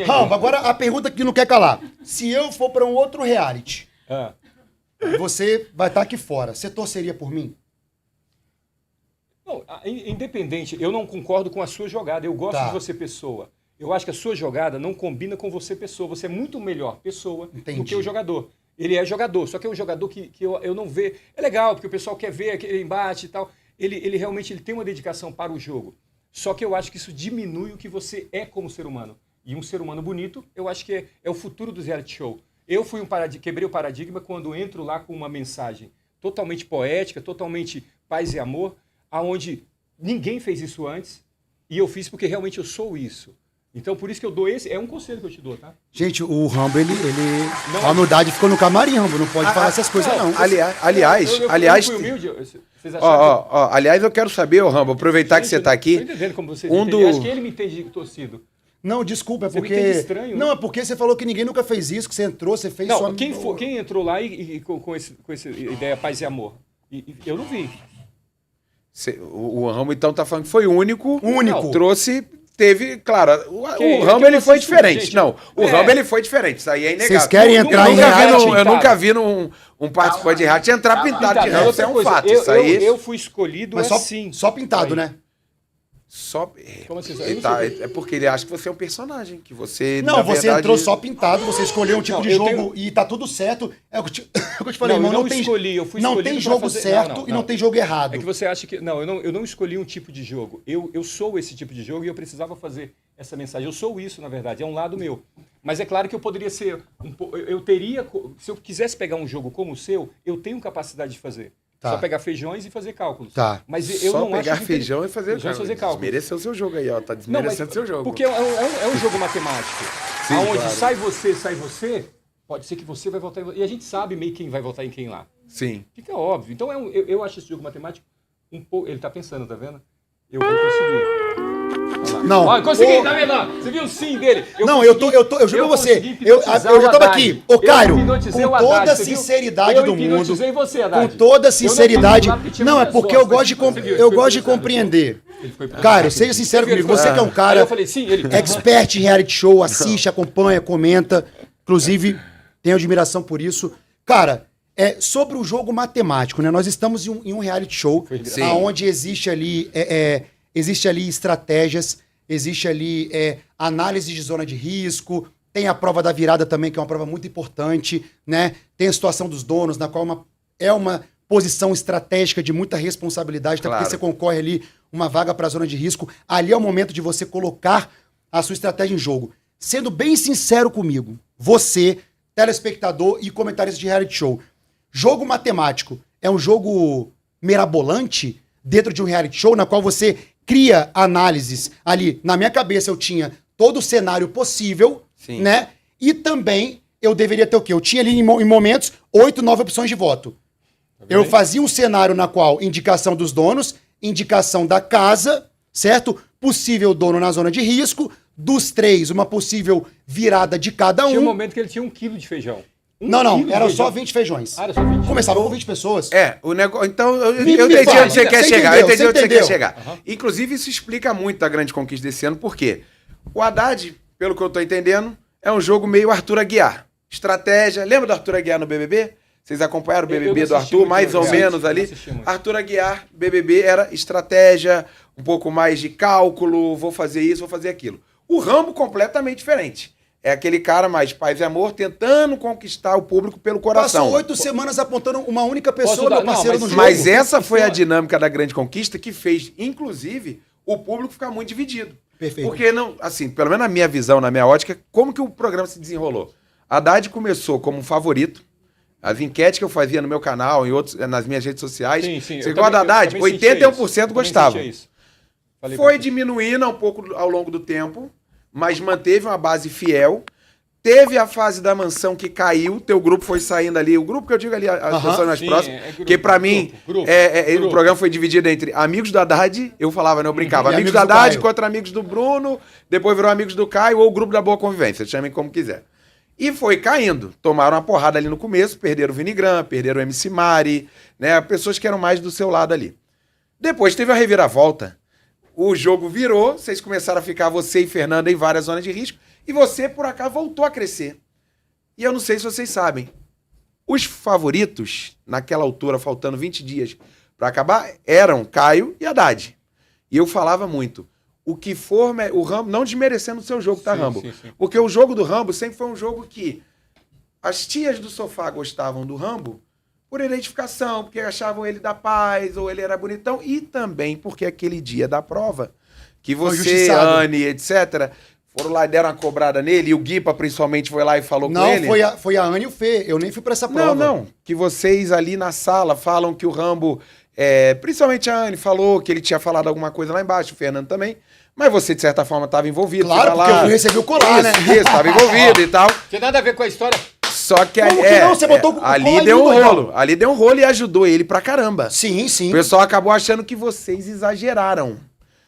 Rambo, agora a pergunta que não quer calar. Se eu for pra um outro reality, você vai estar aqui fora, você torceria por mim? Não, independente, eu não concordo com a sua jogada. Eu gosto de você, pessoa. Eu acho que a sua jogada não combina com você, pessoa. Você é muito melhor pessoa do que o jogador. Ele é jogador, só que é um jogador que eu não vejo. É legal, porque o pessoal quer ver aquele embate e tal. Ele realmente tem uma dedicação para o jogo. Só que eu acho que isso diminui o que você é como ser humano. E um ser humano bonito, eu acho que é o futuro do reality show. Eu quebrei o paradigma quando entro lá com uma mensagem totalmente poética, totalmente paz e amor, aonde ninguém fez isso antes, e eu fiz porque realmente eu sou isso. Então, por isso que eu dou esse... É um conselho que eu te dou, tá? Gente, o Rambo, a humildade ficou no camarim, Rambo. Não pode falar essas coisas, não. Aliás... Eu fui humilde. Vocês acharam aliás, eu quero saber, Rambo, aproveitar que você tá aqui... Tô entendendo como vocês entendem. Acho que ele me entende torcido. Não, desculpa, é porque... Você me entende estranho, não, é porque você falou que ninguém nunca fez isso, que você entrou, você fez só... Quem entrou lá com essa ideia paz e amor? Eu não vi. O Rambo, então, tá falando que foi o único. Único. Trouxe... Teve, claro, o Rambo ele foi diferente. Gente, não, o Rambo ele foi diferente, isso aí é inegável. Vocês querem entrar em reality? Eu nunca vi um participante de reality entrar pintado de reality, isso é um fato. Isso aí... Eu fui escolhido assim. Só pintado, né? Só... Como assim? É porque ele acha que você é um personagem, que você... Não, você entrou só pintado, você escolheu um tipo de jogo e tá tudo certo. É o que eu te falei, irmão, eu fui escolhido. Não tem jogo certo e não tem jogo errado. É que você acha que... Não, eu não escolhi um tipo de jogo. Eu sou esse tipo de jogo e eu precisava fazer essa mensagem. Eu sou isso, na verdade, é um lado meu. Mas é claro que eu poderia ser... Eu teria... Se eu quisesse pegar um jogo como o seu, eu tenho capacidade de fazer. Só pegar feijões e fazer cálculos. Mas eu só não pegar acho feijão e fazer cálculos. Desmereceu o seu jogo aí, ó. Tá desmerecendo o seu jogo. Porque é um jogo matemático. Sim, onde claro. sai você, pode ser que você vai votar em você. E a gente sabe meio quem vai votar em quem lá. Sim. Fica óbvio. Então eu acho esse jogo matemático um pouco... Ele tá pensando, tá vendo? Eu vou conseguir. Não. Ó, consegui, tá vendo? Você viu o sim dele? Eu juro pra você. Eu já tava aqui. Ô, Caio, com toda a sinceridade do mundo. Com toda a sinceridade. Não, é porque eu gosto de compreender. Caio, seja sincero comigo. Você que é um cara expert em reality show, assiste, acompanha, comenta. Inclusive, tenho admiração por isso. Cara, sobre o jogo matemático, né? Nós estamos em um reality show onde existe ali estratégias, existe ali análise de zona de risco, tem a prova da virada também, que é uma prova muito importante, né? Tem a situação dos donos, na qual é uma posição estratégica de muita responsabilidade, até porque você concorre ali uma vaga para a zona de risco. Ali é o momento de você colocar a sua estratégia em jogo. Sendo bem sincero comigo, você, telespectador e comentarista de reality show, jogo matemático é um jogo mirabolante dentro de um reality show na qual você cria análises ali. Na minha cabeça eu tinha todo o cenário possível, né? E também eu deveria ter o quê? Eu tinha ali em momentos 8, 9 opções de voto. Eu fazia um cenário na qual indicação dos donos, indicação da casa, certo? Possível dono na zona de risco, dos 3, uma possível virada de cada um. Tinha um momento que ele tinha 1 quilo de feijão. Não, era só 20 feijões. Era só 20? Começava com 20 pessoas. O negócio... Então, eu entendi onde você quer chegar. Eu entendi onde você quer chegar. Inclusive, isso explica muito a grande conquista desse ano, porque o Haddad, pelo que eu tô entendendo, é um jogo meio Arthur Aguiar. Estratégia. Lembra do Arthur Aguiar no BBB? Vocês acompanharam o BBB do Arthur, mais ou menos ali? Arthur Aguiar, BBB, era estratégia, um pouco mais de cálculo, vou fazer isso, vou fazer aquilo. O Rambo, completamente diferente. É aquele cara mais paz e amor, tentando conquistar o público pelo coração. Passou 8 semanas apontando uma única pessoa, meu parceiro, no jogo. Mas essa foi a dinâmica da grande conquista que fez, inclusive, o público ficar muito dividido. Perfeito. Porque, não, assim, pelo menos na minha visão, na minha ótica, como que o programa se desenrolou? Haddad começou como um favorito. As enquetes que eu fazia no meu canal, nas minhas redes sociais. Sim. Você gosta da Haddad? 81% gostava. Foi diminuindo um pouco ao longo do tempo, mas manteve uma base fiel. Teve a fase da mansão que caiu, teu grupo foi saindo ali. O grupo que eu digo ali, as pessoas mais próximas. Porque pra mim, o programa foi dividido entre amigos do Haddad, eu falava, né? Eu brincava. Amigos do Haddad contra amigos do Bruno, depois virou amigos do Caio ou o grupo da Boa Convivência, chamem como quiser. E foi caindo. Tomaram uma porrada ali no começo, perderam o Vinigram, perderam o MC Mari, né? Pessoas que eram mais do seu lado ali. Depois teve a reviravolta. O jogo virou, vocês começaram a ficar, você e Fernanda, em várias zonas de risco, E você, por acaso, voltou a crescer. E eu não sei se vocês sabem, os favoritos, naquela altura, faltando 20 dias para acabar, eram Caio e Haddad. E eu falava muito, o que for o Rambo, não desmerecendo o seu jogo, tá, Rambo? Sim. Porque o jogo do Rambo sempre foi um jogo que as tias do sofá gostavam do Rambo por identificação, porque achavam ele da paz, ou ele era bonitão, e também porque aquele dia da prova, que você, Anne, etc., foram lá e deram uma cobrada nele, e o Guipa, principalmente, foi lá e falou com ele. Não, foi a Anne e o Fê, eu nem fui pra essa prova. Não, que vocês ali na sala falam que o Rambo, principalmente a Anne, falou que ele tinha falado alguma coisa lá embaixo, o Fernando também, mas você, de certa forma, estava envolvido. Claro, porque eu recebi o colar, né? Isso, estava envolvido e tal. Tem nada a ver com a história. Só que você botou ali deu um rolo. Ali deu um rolo e ajudou ele pra caramba. Sim. O pessoal acabou achando que vocês exageraram,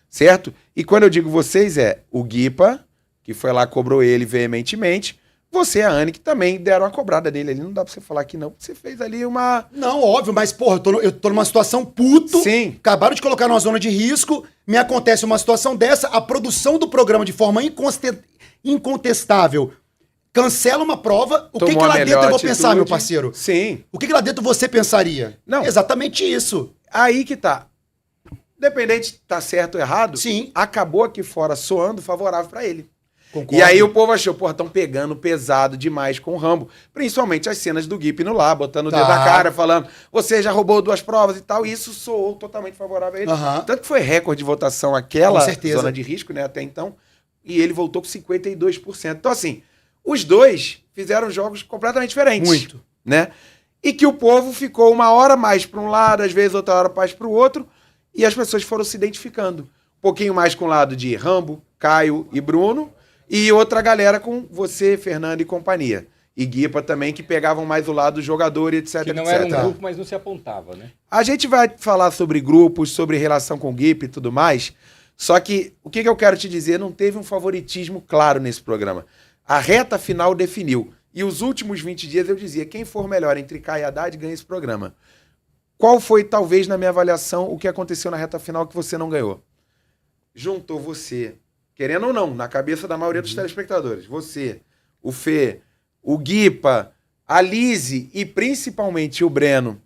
certo? E quando eu digo vocês, o Guipa, que foi lá, cobrou ele veementemente, você e a Anne, que também deram uma cobrada nele ali. Não dá pra você falar que não, você fez ali uma... Não, óbvio, mas, porra, eu tô numa situação puto. Sim. Acabaram de colocar numa zona de risco, me acontece uma situação dessa, a produção do programa de forma incontestável cancela uma prova, o que lá dentro eu vou pensar, meu parceiro? Sim. O que lá dentro você pensaria? Não. Exatamente isso. Aí que tá. Independente de tá certo ou errado, sim, acabou aqui fora soando favorável pra ele. Concordo. E aí o povo achou, porra, estão pegando pesado demais com o Rambo. Principalmente as cenas do Gui indo lá, botando o dedo na cara, falando, você já roubou 2 provas e tal. E isso soou totalmente favorável a ele. Tanto que foi recorde de votação aquela zona de risco, né, até então. E ele voltou com 52%. Então, assim, os dois fizeram jogos completamente diferentes. Muito. Né? E que o povo ficou uma hora mais para um lado, às vezes outra hora mais para o outro, e as pessoas foram se identificando. Um pouquinho mais com o lado de Rambo, Caio e Bruno, e outra galera com você, Fernando e companhia. E Guipa também, que pegavam mais o lado do jogador e etc. Que não era um grupo, mas não se apontava, né? A gente vai falar sobre grupos, sobre relação com o Guipa e tudo mais, só que o que eu quero te dizer, não teve um favoritismo claro nesse programa. A reta final definiu. E os últimos 20 dias eu dizia, quem for melhor entre Caio e Haddad ganha esse programa. Qual foi, talvez, na minha avaliação, o que aconteceu na reta final que você não ganhou? Juntou você, querendo ou não, na cabeça da maioria dos telespectadores, você, o Fê, o Guipa, a Lise e principalmente o Breno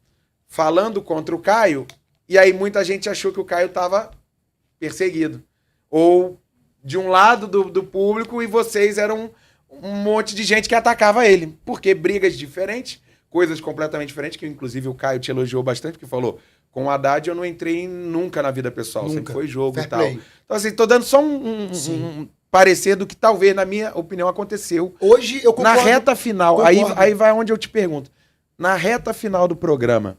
falando contra o Caio, e aí muita gente achou que o Caio estava perseguido. Ou de um lado do público e vocês eram um monte de gente que atacava ele. Porque brigas diferentes, coisas completamente diferentes, que inclusive o Caio te elogiou bastante, porque falou, com o Haddad eu não entrei nunca na vida pessoal, nunca. Sempre foi jogo e tal. Play. Então assim, tô dando só um parecer do que talvez, na minha opinião, aconteceu. Hoje eu concordo. Na reta final, aí vai onde eu te pergunto, na reta final do programa,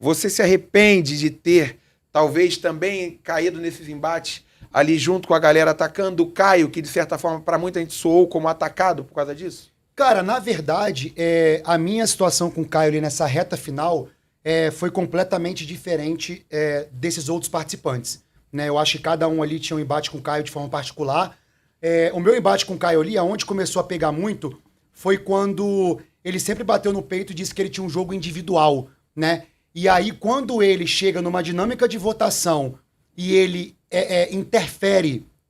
você se arrepende de ter, talvez, também caído nesses embates ali junto com a galera atacando o Caio, que de certa forma para muita gente soou como atacado por causa disso? Cara, na verdade, a minha situação com o Caio ali nessa reta final foi completamente diferente desses outros participantes. Né? Eu acho que cada um ali tinha um embate com o Caio de forma particular. O meu embate com o Caio ali, aonde começou a pegar muito, foi quando ele sempre bateu no peito e disse que ele tinha um jogo individual, né? E aí, quando ele chega numa dinâmica de votação e ele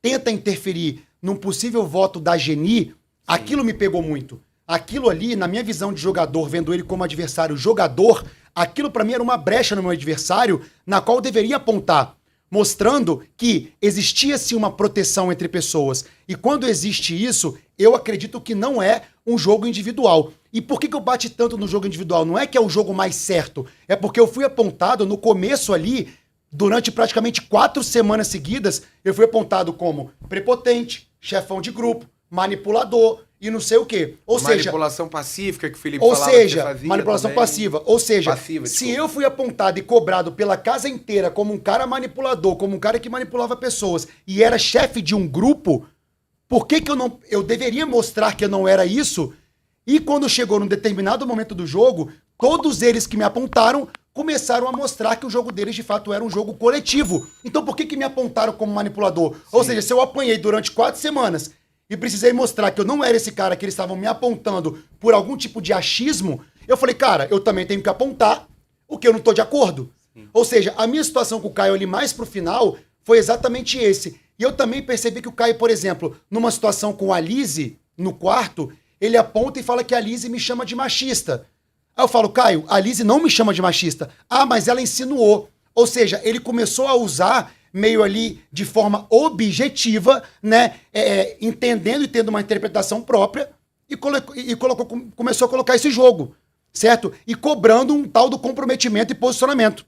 tenta interferir num possível voto da Geni, aquilo me pegou muito. Aquilo ali, na minha visão de jogador, vendo ele como adversário jogador, aquilo pra mim era uma brecha no meu adversário, na qual eu deveria apontar, mostrando que existia-se uma proteção entre pessoas. E quando existe isso, eu acredito que não é um jogo individual. E por que eu bati tanto no jogo individual? Não é que é o jogo mais certo, é porque eu fui apontado no começo ali, durante praticamente 4 semanas seguidas, eu fui apontado como prepotente, chefão de grupo, manipulador e não sei o quê. Ou seja, manipulação pacífica que o Felipe falava que você fazia manipulação também. passiva. Ou seja, se eu fui apontado e cobrado pela casa inteira como um cara manipulador, como um cara que manipulava pessoas e era chefe de um grupo, por que eu deveria mostrar que eu não era isso? E quando chegou num determinado momento do jogo, todos eles que me apontaram começaram a mostrar que o jogo deles, de fato, era um jogo coletivo. Então por que me apontaram como manipulador? Sim. Ou seja, se eu apanhei durante 4 semanas e precisei mostrar que eu não era esse cara que eles estavam me apontando por algum tipo de achismo, eu falei, cara, eu também tenho que apontar o que eu não tô de acordo. Sim. Ou seja, a minha situação com o Caio ali mais pro final foi exatamente esse. E eu também percebi que o Caio, por exemplo, numa situação com a Lise, no quarto, ele aponta e fala que a Lizzy me chama de machista. Aí eu falo, Caio, a Lizzy não me chama de machista. Ah, mas ela insinuou. Ou seja, ele começou a usar meio ali de forma objetiva, né, entendendo e tendo uma interpretação própria, e começou a colocar esse jogo, certo? E cobrando um tal do comprometimento e posicionamento.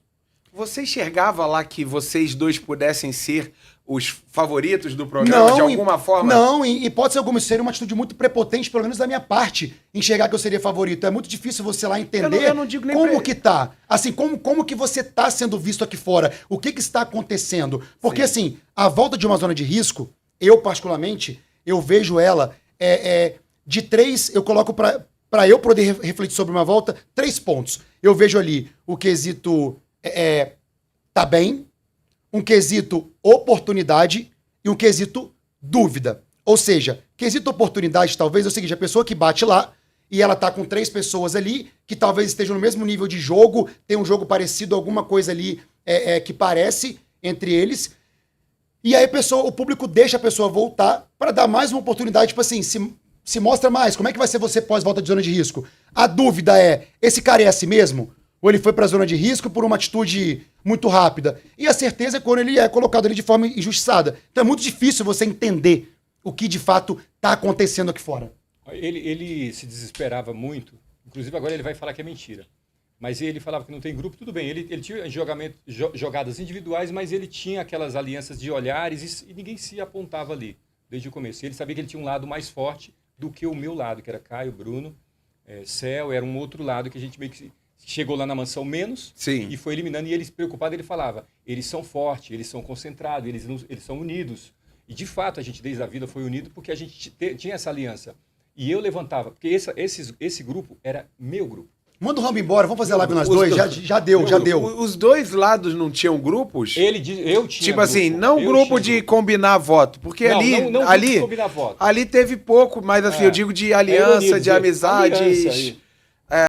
Você enxergava lá que vocês dois pudessem ser os favoritos do programa de alguma forma? Não, em hipótese alguma. Isso seria uma atitude muito prepotente, pelo menos da minha parte, enxergar que eu seria favorito. É muito difícil você lá entender eu não digo nem como que tá. Assim, como que você tá sendo visto aqui fora. O que está acontecendo. Porque, assim, a volta de uma zona de risco, eu particularmente, eu vejo ela de 3, eu coloco para eu poder refletir sobre uma volta, 3 pontos. Eu vejo ali o quesito tá bem, um quesito oportunidade e um quesito dúvida. Ou seja, quesito oportunidade talvez é o seguinte, a pessoa que bate lá e ela tá com 3 pessoas ali que talvez estejam no mesmo nível de jogo, tem um jogo parecido, alguma coisa ali que parece entre eles, e aí o público deixa a pessoa voltar para dar mais uma oportunidade, tipo assim, se mostra mais, como é que vai ser você pós-volta de zona de risco? A dúvida é, esse cara é assim mesmo? Ou ele foi para a zona de risco por uma atitude muito rápida? E a certeza é quando ele é colocado ali de forma injustiçada. Então é muito difícil você entender o que de fato está acontecendo aqui fora. Ele se desesperava muito, inclusive agora ele vai falar que é mentira. Mas ele falava que não tem grupo, tudo bem. Ele tinha jogadas individuais, mas ele tinha aquelas alianças de olhares e ninguém se apontava ali, desde o começo. Ele sabia que ele tinha um lado mais forte do que o meu lado, que era Caio, Bruno, Céu, era um outro lado que a gente meio que chegou lá na mansão menos. Sim. E foi eliminando. E ele, preocupado, ele falava, eles são fortes, eles são concentrados, eles são unidos. E, de fato, a gente, desde a vida, foi unido porque a gente tinha essa aliança. E eu levantava, porque esse grupo era meu grupo. Manda o Rambo embora, vamos fazer a live nós dois? Já deu. Os dois lados não tinham grupos? Eu tinha tipo grupo. Assim, não grupo de combinar voto, porque não ali combinar voto. Ali teve pouco, mas assim, eu digo de aliança, de amizade.